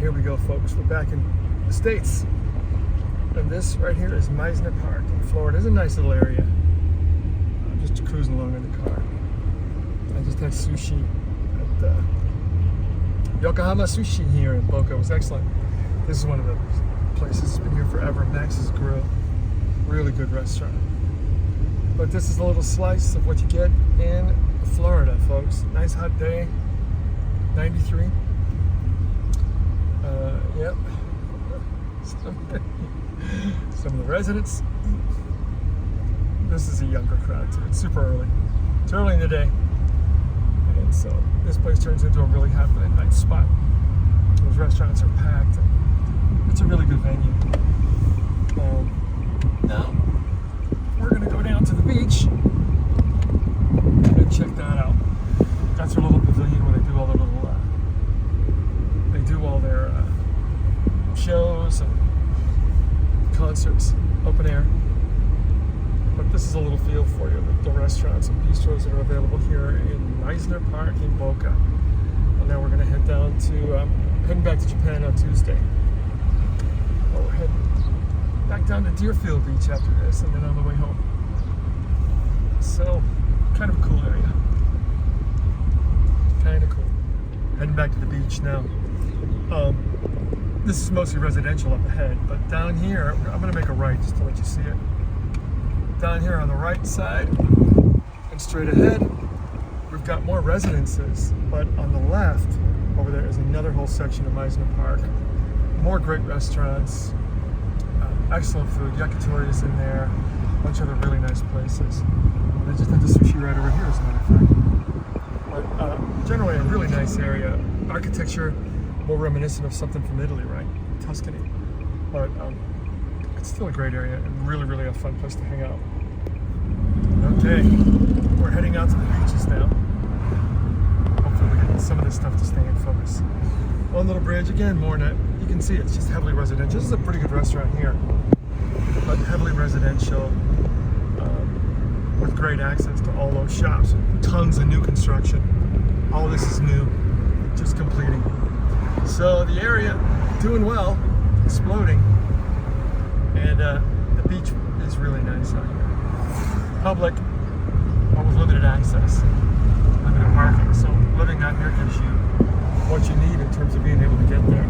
Here we go, folks. We're back in the States. And this right here is Meisner Park in Florida. It's a nice little area. I'm just cruising along in the car. I just had sushi at Yokohama Sushi here in Boca. It was excellent. This is one of the places that's been here forever, Max's Grill. Really good restaurant. But this is a little slice of what you get in Florida, folks. Nice hot day, 93. Yep. Some of the residents. This is a younger crowd too. It's super early. It's early in the day. And so this place turns into a really happening night spot. Those restaurants are packed. It's a really good venue. Now, we're going to go down to the beach and check that out. That's their little pavilion where they do all their shows and concerts, open air. But this is a little feel for you, the restaurants and bistros that are available here in Meisner Park in Boca. And now we're going to head down to, heading back to Japan on Tuesday. We'll head back down to Deerfield Beach after this, and then on the way home. So, kind of a cool area. Kind of cool. Heading back to the beach now. This is mostly residential up ahead, but down here, I'm going to make a right just to let you see it. Down here on the right side and straight ahead, we've got more residences, but on the left over there is another whole section of Meisner Park. More great restaurants, excellent food. Yakitori is in there, a bunch of other really nice places. They just have the sushi right over here, as a matter of fact. But generally a really nice area. Architecture more reminiscent of something from Italy, right? Tuscany. But it's still a great area and really, really a fun place to hang out. Okay, we're heading out to the beaches now. Hopefully we get some of this stuff to stay in focus. One little bridge, again, more net. You can see it's just heavily residential. This is a pretty good restaurant here, but heavily residential with great access to all those shops. Tons of new construction. All of this is new, just completing. So the area, doing well, exploding. And the beach is really nice out here. Public, but with limited access, limited parking. So living out here gives you what you need in terms of being able to get there.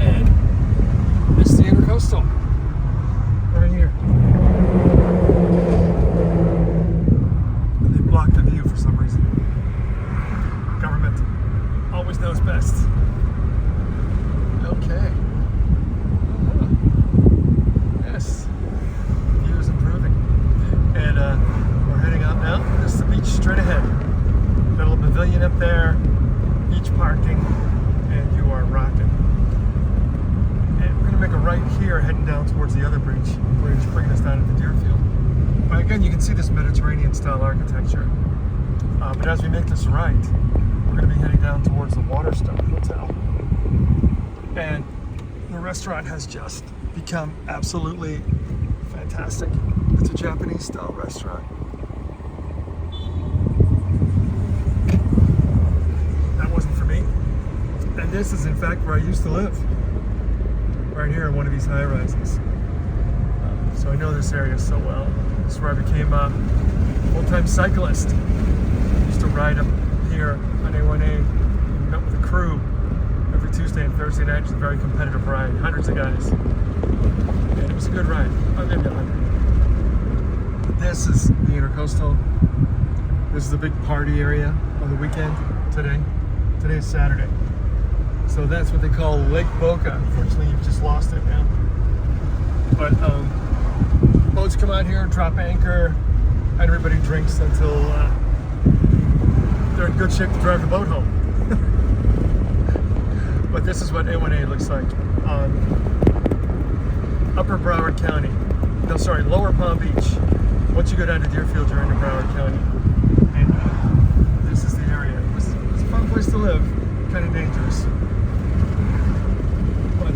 And it's the Intercoastal, right here. And they blocked the view for some reason. Government always knows best. Okay. Yes, view is improving. And we're heading out now. This is the beach straight ahead. Got a little pavilion up there, beach parking, and you are rocking. And we're gonna make a right here, heading down towards the other bridge, bringing us down into Deerfield. But again, you can see this Mediterranean style architecture. But as we make this right, we're gonna be heading down towards the Waterstone Hotel. And the restaurant has just become absolutely fantastic. It's a Japanese style restaurant. That wasn't for me. And this is in fact where I used to live. Right here in one of these high rises. So I know this area so well. This is where I became a full-time cyclist. Used to ride up here on A1A, met with a crew every Tuesday and Thursday night. It was a very competitive ride, hundreds of guys. And it was a good ride. Maybe 100. This is the Intercoastal. This is a big party area on the weekend today. Today is Saturday. So that's what they call Lake Boca. Unfortunately, you've just lost it now. But boats come out here, drop anchor, and everybody drinks until they're in good shape to drive the boat home. But this is what A1A looks like on Upper Broward County. No, sorry, Lower Palm Beach. Once you go down to Deerfield, you're into Broward County. And this is the area. It's a fun place to live, kind of dangerous. But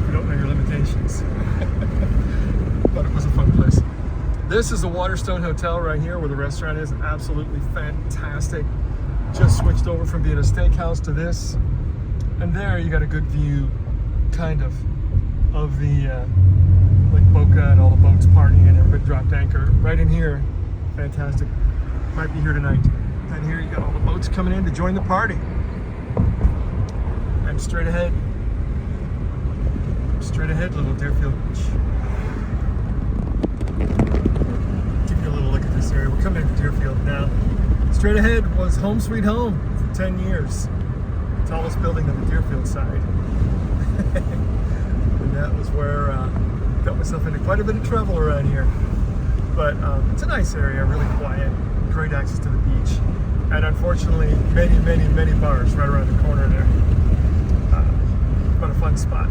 you don't know your limitations. But it was a fun place. This is the Waterstone Hotel right here where the restaurant is. Absolutely fantastic. just switched over from being a steakhouse to this. And there you got a good view, kind of the Lake Boca and all the boats partying and everybody dropped anchor. Right in here, fantastic. Might be here tonight. And here you got all the boats coming in to join the party. And straight ahead, little Deerfield Beach. Give you a little look at this area. We're coming into Deerfield now. Straight ahead was Home Sweet Home for 10 years. Tallest building on the Deerfield side. And that was where I got myself into quite a bit of trouble around here. But it's a nice area, really quiet, great access to the beach. And unfortunately, many bars right around the corner there. But a fun spot.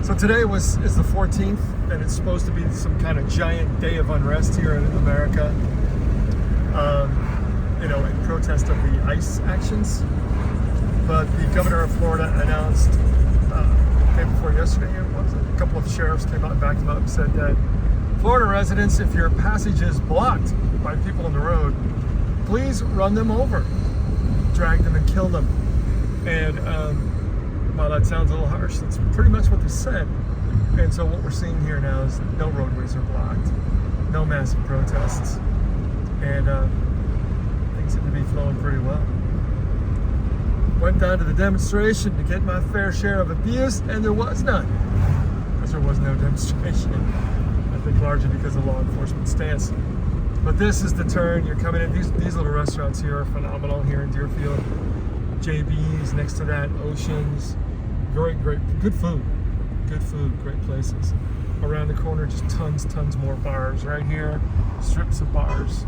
So today is the 14th, and it's supposed to be some kind of giant day of unrest here in America. In protest of the ICE actions. But the governor of Florida announced day before yesterday, a couple of sheriffs came out and backed him up and said that Florida residents, if your passage is blocked by people on the road, please run them over, drag them and kill them. And while that sounds a little harsh, that's pretty much what they said. And so what we're seeing here now is no roadways are blocked, no massive protests, and things seem to be flowing pretty well. Went down to the demonstration to get my fair share of abuse, and there was none. Because there was no demonstration. I think largely because of law enforcement stance. But this is the turn. You're coming in. These little restaurants here are phenomenal here in Deerfield. JB's, next to that, Oceans. Great, good food. Good food, great places. Around the corner, just tons more bars. Right here, strips of bars.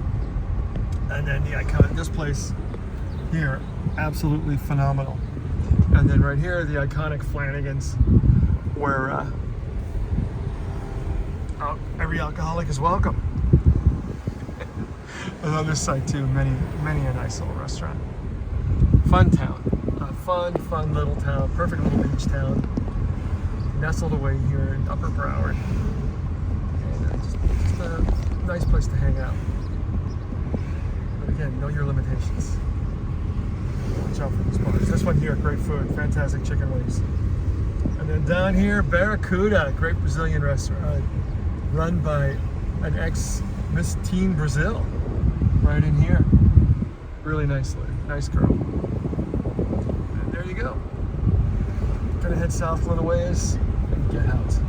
And then the iconic, this place here, absolutely phenomenal. And then right here, the iconic Flanagan's, where every alcoholic is welcome. And on this side too, many a nice little restaurant. Fun town, a fun little town, perfect little beach town, nestled away here in Upper Broward. And just a nice place to hang out. But again, know your limitations. Watch out for these bars. This one here, great food, fantastic chicken wings. And then down here, Barracuda, great Brazilian restaurant, run by an ex-Miss Teen Brazil, right in here. Really nice girl. And there you go. Gonna head south a little ways and get out.